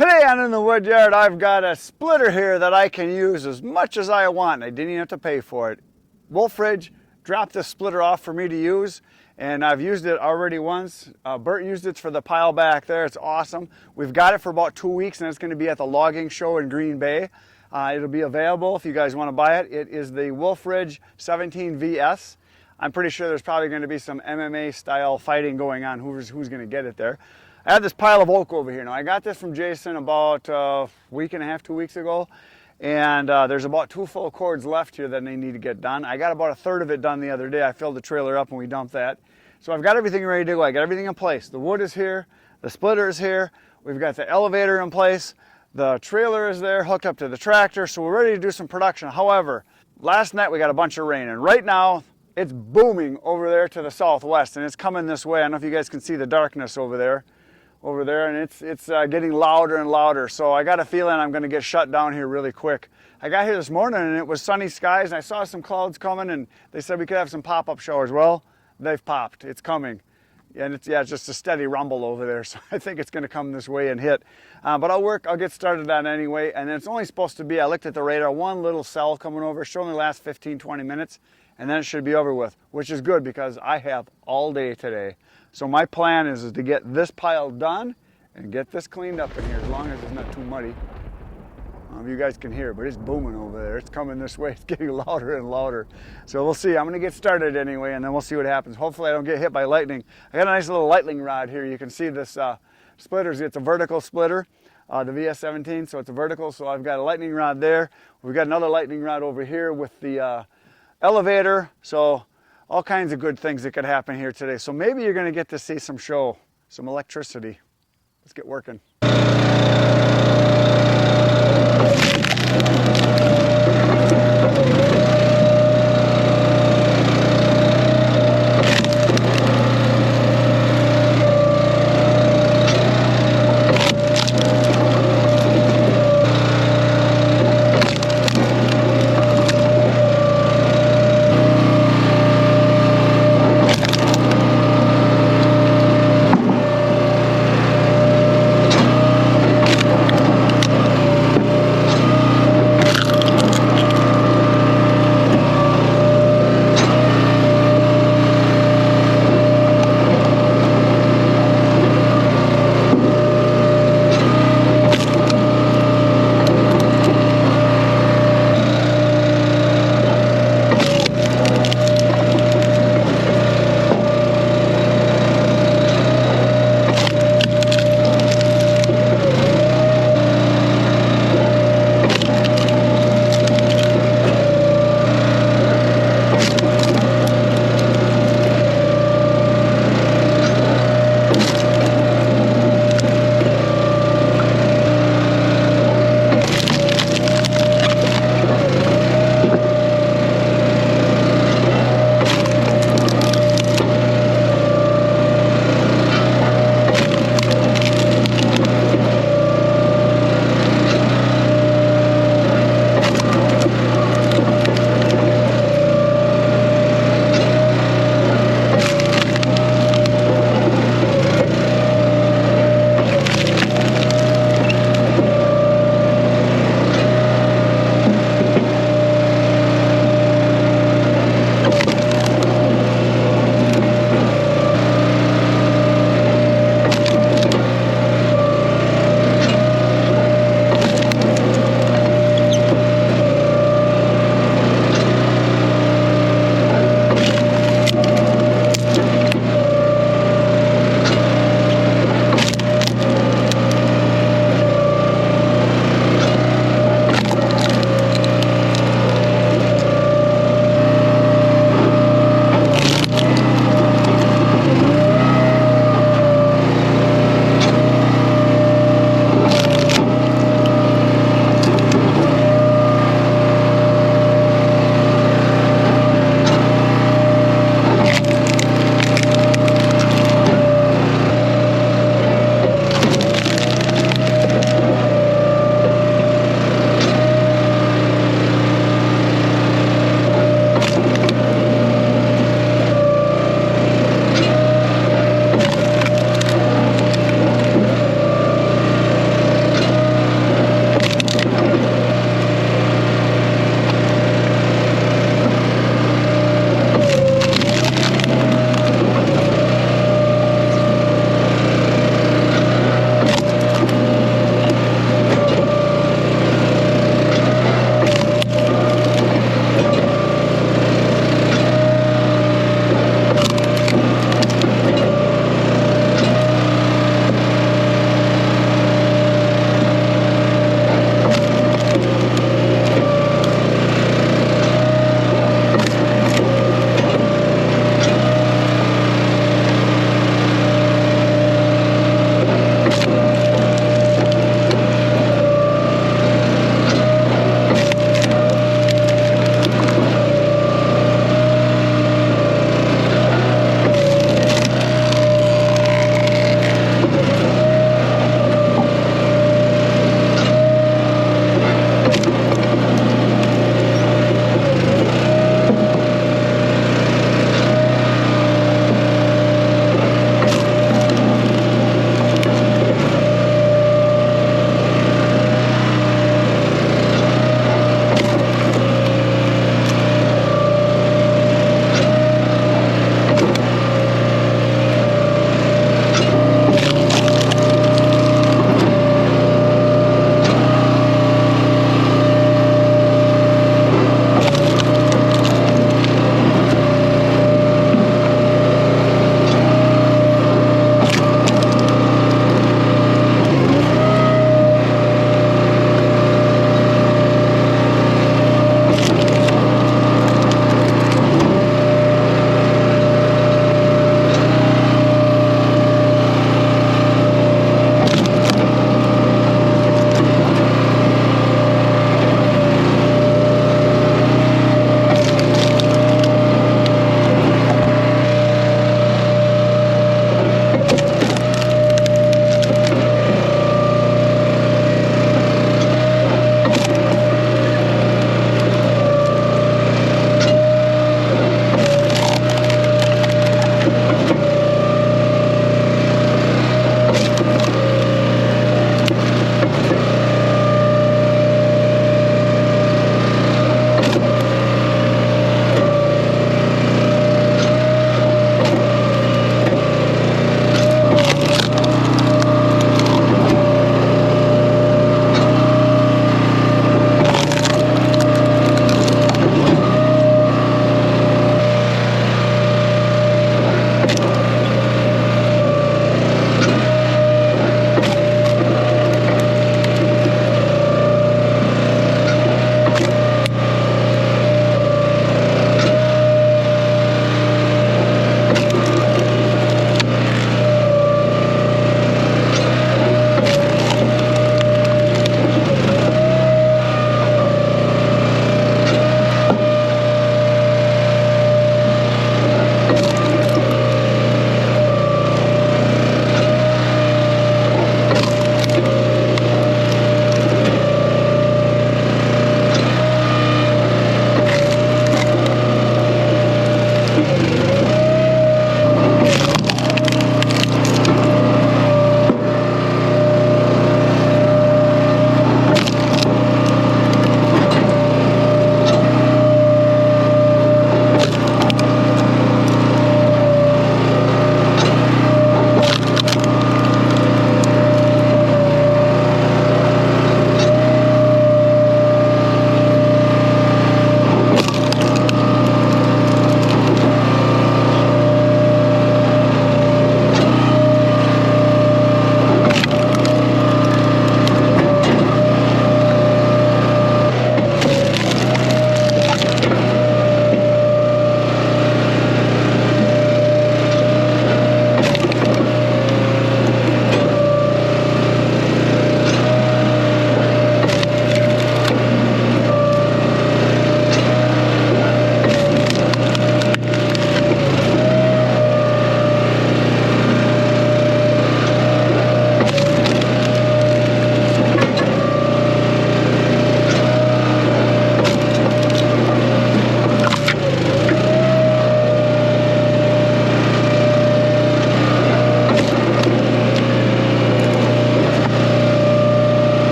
Today on In the Wood Yard, I've got a splitter here that I can use as much as I want. I didn't even have to pay for it. Wolfe Ridge dropped this splitter off for me to use, and I've used it already once. Bert used it for the pile back there. It's awesome. We've got it for about 2 weeks, and it's going to be at the logging show in Green Bay. It'll be available if you guys want to buy it. It is the Wolfe Ridge 17 VS. I'm pretty sure there's probably going to be some MMA style fighting going on. Who's going to get it there? I have this pile of oak over here. Now I got this from Jason about a week and a half, 2 weeks ago, and there's about 2 full cords left here that they need to get done. I got about a third of it done the other day. I filled the trailer up and we dumped that. So I've got everything ready to go. I got everything in place. The wood is here, the splitter is here, we've got the elevator in place, the trailer is there hooked up to the tractor, so we're ready to do some production. However, last night we got a bunch of rain, and right now it's booming over there to the southwest, and it's coming this way. I don't know if you guys can see the darkness over there, and it's getting louder and louder. So I got a feeling I'm going to get shut down here really quick. I got here this morning and it was sunny skies, and I saw some clouds coming, and they said we could have some pop-up showers. Well, they've popped. It's coming. And it's just a steady rumble over there, so I think it's going to come this way and hit. But I'll get started on it anyway, and it's only supposed to be, I looked at the radar, one little cell coming over. It should only last 15-20 minutes, and then it should be over with, which is good because I have all day today. So my plan is to get this pile done and get this cleaned up in here, as long as it's not too muddy. I don't know if you guys can hear it, but it's booming over there. It's coming this way. It's getting louder and louder. So we'll see. I'm going to get started anyway, and then we'll see what happens. Hopefully I don't get hit by lightning. I got a nice little lightning rod here. You can see this splitter. It's a vertical splitter, the VS17, so it's a vertical. So I've got a lightning rod there. We've got another lightning rod over here with the elevator. So all kinds of good things that could happen here today. So maybe you're going to get to see some electricity. Let's get working.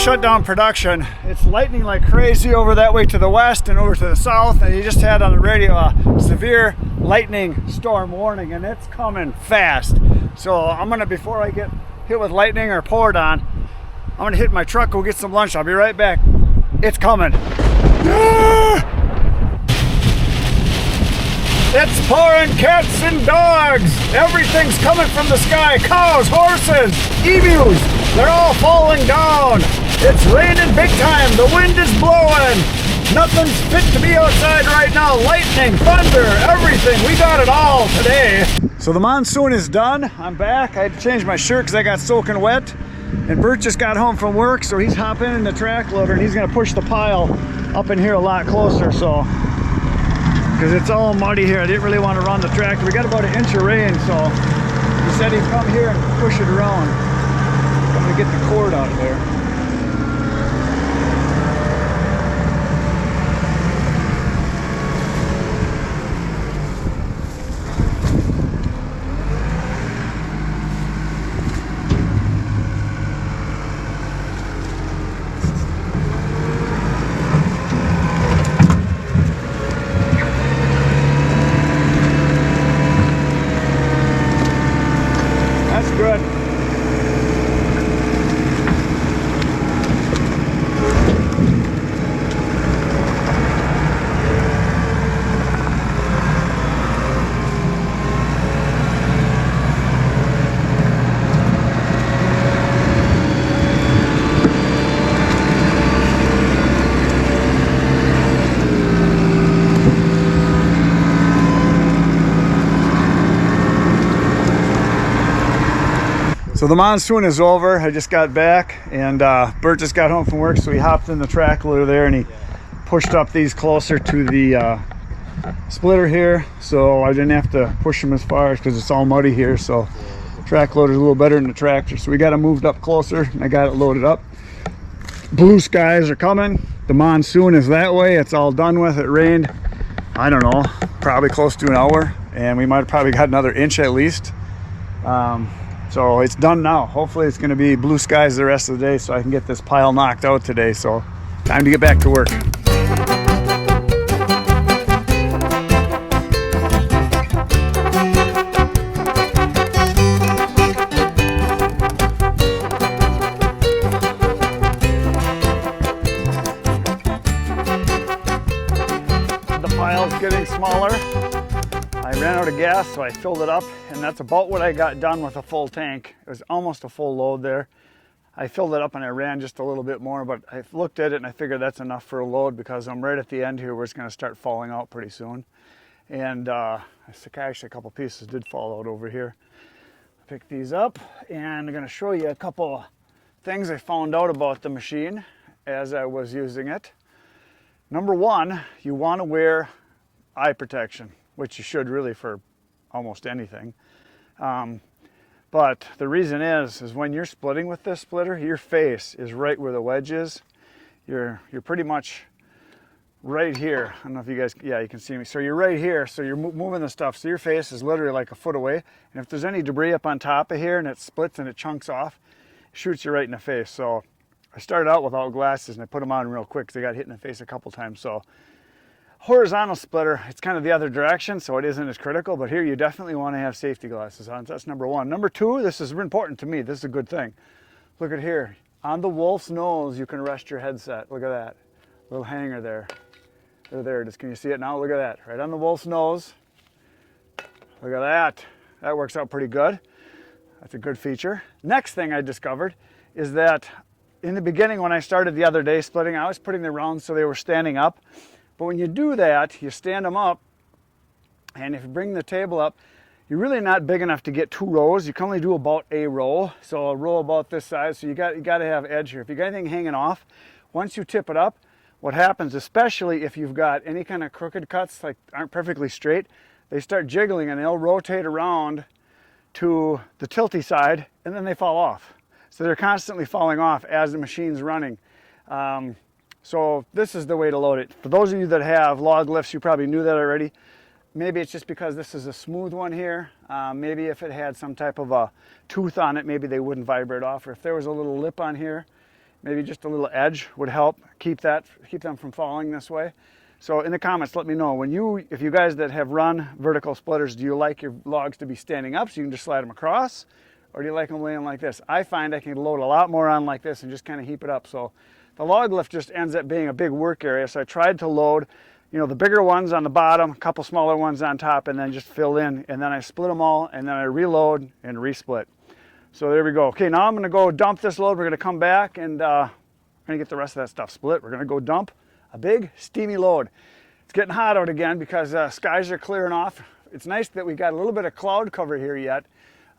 shut down production. It's lightning like crazy over that way to the west and over to the south, and he just had on the radio a severe lightning storm warning, and it's coming fast. So I'm gonna, before I get hit with lightning or poured on, I'm gonna hit my truck, go get some lunch. I'll be right back. It's coming. It's pouring cats and dogs. Everything's coming from the sky. Cows, horses, emus, they're all falling down. It's raining big time. The wind is blowing. Nothing's fit to be outside right now. Lightning, thunder, everything. We got it all today. So the monsoon is done. I'm back. I had to change my shirt because I got soaking wet. And Bert just got home from work, so he's hopping in the track loader and he's gonna push the pile up in here a lot closer, so because it's all muddy here. I didn't really want to run the tractor. We got about an inch of rain, so he said he'd come here and push it around. I'm gonna get the cord out of there. Good. So the monsoon is over. I just got back, and Bert just got home from work, so he hopped in the track loader there and he pushed up these closer to the splitter here, so I didn't have to push them as far because it's all muddy here. So track loader is a little better than the tractor, so we got it moved up closer and I got it loaded up. Blue skies are coming. The monsoon is that way. It's all done with. It rained, I don't know, probably close to an hour, and we might have probably got another inch at least. So it's done now. Hopefully it's going to be blue skies the rest of the day so I can get this pile knocked out today. So time to get back to work. The pile's getting smaller. I ran out of gas, so I filled it up, and that's about what I got done with a full tank. It was almost a full load there. I filled it up and I ran just a little bit more, but I looked at it and I figured that's enough for a load because I'm right at the end here where it's going to start falling out pretty soon. And actually a couple pieces did fall out over here. Pick these up, and I'm going to show you a couple things I found out about the machine as I was using it. Number one, you want to wear eye protection, which you should really for almost anything. But the reason is when you're splitting with this splitter, your face is right where the wedge is. You're pretty much right here. I don't know if you guys, yeah, you can see me. So you're right here, so you're moving the stuff. So your face is literally like a foot away. And if there's any debris up on top of here and it splits and it chunks off, it shoots you right in the face. So I started out without glasses and I put them on real quick because I got hit in the face a couple times. So horizontal splitter, it's kind of the other direction, so it isn't as critical, but here you definitely want to have safety glasses on. So that's number one. Number two, this is important to me. This is a good thing. Look at here. On the Wolf's nose, you can rest your headset. Look at that. Little hanger there. There it is. Can you see it now? Look at that. Right on the Wolf's nose. Look at that. That works out pretty good. That's a good feature. Next thing I discovered is that in the beginning when I started the other day splitting, I was putting them round so they were standing up. But when you do that, you stand them up, and if you bring the table up, you're really not big enough to get two rows. You can only do about a row, so a row about this size. So you got to have edge here. If you got anything hanging off, once you tip it up, what happens, especially if you've got any kind of crooked cuts like aren't perfectly straight, they start jiggling and they'll rotate around to the tilty side, and then they fall off. So they're constantly falling off as the machine's running. So this is the way to load it. For those of you that have log lifts, you probably knew that already. Maybe it's just because this is a smooth one here. Maybe if it had some type of a tooth on it, maybe they wouldn't vibrate off. Or if there was a little lip on here maybe just a little edge would help keep them from falling this way. So in the comments, let me know, if you guys that have run vertical splitters, do you like your logs to be standing up so you can just slide them across? Or do you like them laying like this? I find I can load a lot more on like this and just kind of heap it up. So the log lift just ends up being a big work area. So I tried to load, the bigger ones on the bottom, a couple smaller ones on top, and then just fill in. And then I split them all, and then I reload and resplit. So there we go. Okay, now I'm gonna go dump this load. We're gonna come back and we're gonna get the rest of that stuff split. We're gonna go dump a big steamy load. It's getting hot out again because skies are clearing off. It's nice that we got a little bit of cloud cover here yet.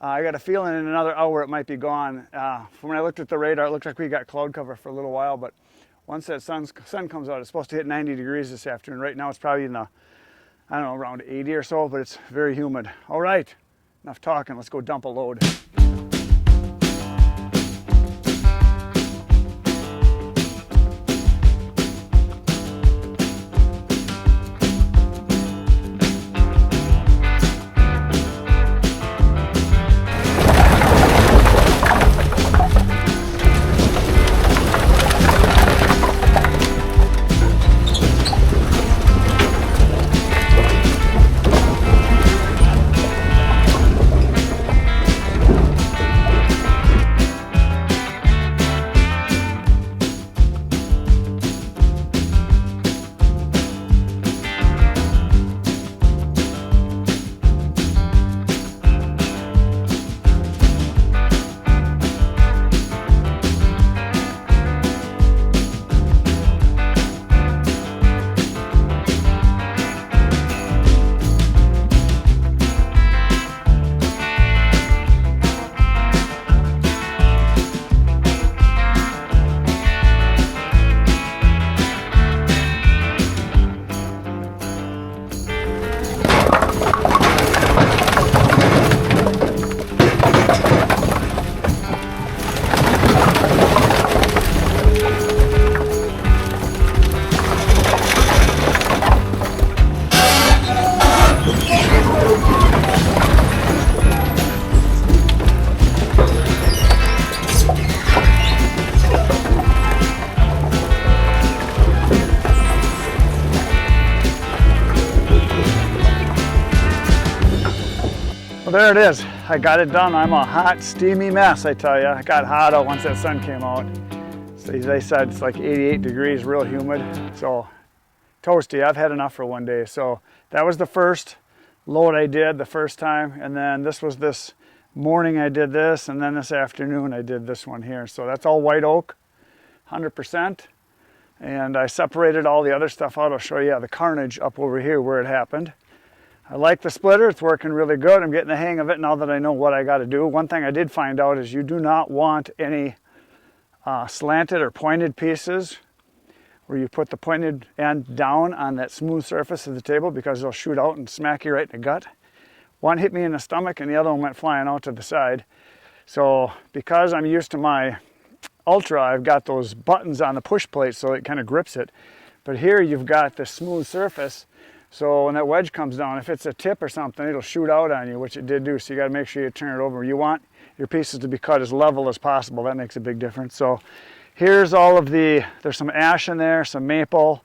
I got a feeling in another hour it might be gone. From when I looked at the radar, it looked like we got cloud cover for a little while, but once that sun comes out, it's supposed to hit 90 degrees this afternoon. Right now it's probably in the, I don't know, around 80 or so, but it's very humid. All right, enough talking, let's go dump a load. Well, there it is. I got it done. I'm a hot, steamy mess, I tell you. It got hot out once that sun came out. So as I said, it's like 88 degrees, real humid. So toasty. I've had enough for one day. So that was the first load I did the first time. And then this was this morning I did this. And then this afternoon I did this one here. So that's all white oak, 100%. And I separated all the other stuff out. I'll show you the carnage up over here where it happened. I like the splitter, it's working really good. I'm getting the hang of it now that I know what I got to do. One thing I did find out is you do not want any slanted or pointed pieces where you put the pointed end down on that smooth surface of the table because they'll shoot out and smack you right in the gut. One hit me in the stomach and the other one went flying out to the side. So because I'm used to my Ultra, I've got those buttons on the push plate so it kind of grips it. But here you've got the smooth surface. So when that wedge comes down, if it's a tip or something, it'll shoot out on you, which it did do. So you got to make sure you turn it over. You want your pieces to be cut as level as possible. That makes a big difference. So here's all of there's some ash in there, some maple,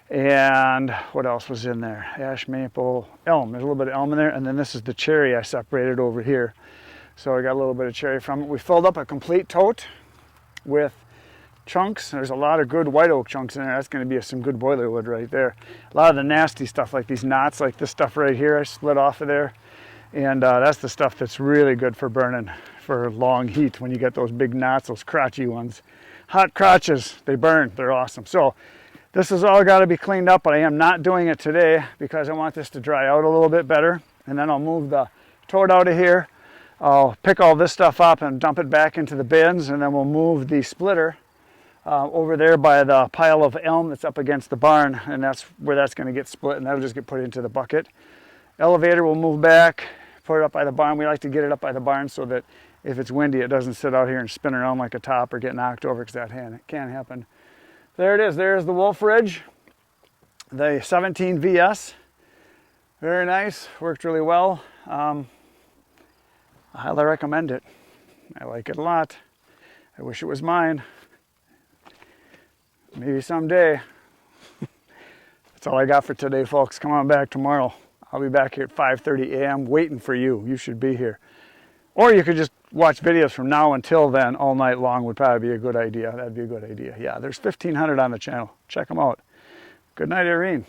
and what else was in there? Ash, maple, elm. There's a little bit of elm in there. And then this is the cherry I separated over here. So I got a little bit of cherry from it. We filled up a complete tote with chunks. There's a lot of good white oak chunks in there. That's going to be some good boiler wood right there. A lot of the nasty stuff like these knots, like this stuff right here, I split off of there. And that's the stuff that's really good for burning for long heat when you get those big knots, those crotchy ones. Hot crotches, they burn, they're awesome. So this has all got to be cleaned up, but I am not doing it today because I want this to dry out a little bit better. And then I'll move the tote out of here. I'll pick all this stuff up and dump it back into the bins, and then we'll move the splitter over there by the pile of elm that's up against the barn, and that's where that's going to get split, and that'll just get put into the bucket. Elevator will move back, put it up by the barn. We like to get it up by the barn so that if it's windy, it doesn't sit out here and spin around like a top or get knocked over, because that can happen. There it is. There's the Wolfe Ridge, the 17 VS. Very nice. Worked really well. I highly recommend it. I like it a lot. I wish it was mine. Maybe someday. That's all I got for today, folks. Come on back tomorrow. I'll be back here at 5:30 a.m. waiting for you. You should be here. Or you could just watch videos from now until then all night long would probably be a good idea. That'd be a good idea. Yeah, there's 1,500 on the channel. Check them out. Good night, Irene.